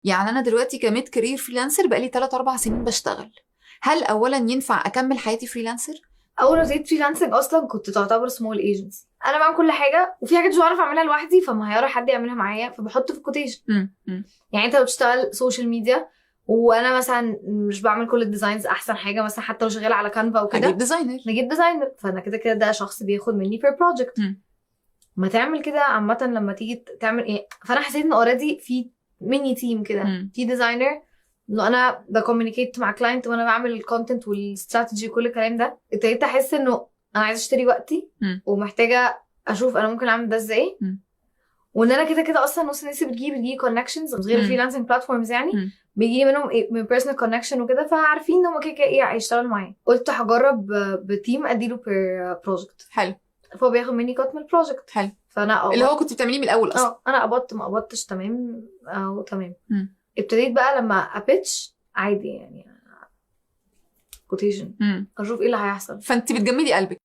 يعني انا دلوقتي كميد كارير فريلانسر بقالي 3-4 سنين بشتغل، هل اولا ينفع اكمل حياتي فريلانسر؟ اول ما ابتديت فريلانسنج اصلا كنت تعتبر سمول ايجنسي، انا بعمل كل حاجه وفي حاجات مش بعرف اعملها لوحدي فما هيقرا حد يعملها معايا فبحط في الكوتيشن. يعني انت لو بتشتغل سوشيال ميديا وانا مثلا مش بعمل كل الديزاينز احسن حاجه، مثلا حتى لو شغاله على كانفا وكده نجيب ديزاينر فانا كده كده ده شخص بياخد مني بير بروجكت. ما تعمل كده عامه لما تيجي تعمل ايه. فانا حسيت ان اوريدي في ميني تيم كده، في ديزاينر انه انا بكوميونيكيت مع كلاينت وانا بعمل الكونتنت والاستراتيجي وكل الكلام ده. ابتديت احس انه انا عايزه اشتري وقتي ومحتاجه اشوف انا ممكن اعمل ده ازاي. وان انا كده كده اصلا نص الناس بتجي كونكشنز غير الفريلانسنج بلاتفورمز، يعني بيجي منهم من بيرسونال كونكشن وكده، فعارفين ان هم كده كده ايه هيشتغلوا معايا. قلت هجرب بتيم اديله بير بروجكت. حلو. فهو بياخد مني كات من البروجكت. حلو. فانا اللي هو كنت بتعمليه من الاول اصلا. انا قبضت ما قبضتش تمام او تمام. ابتديت بقى لما ابيتش عادي يعني كوتيشن اشوف ايه اللي هيحصل. فانت بتجمدي قلبك.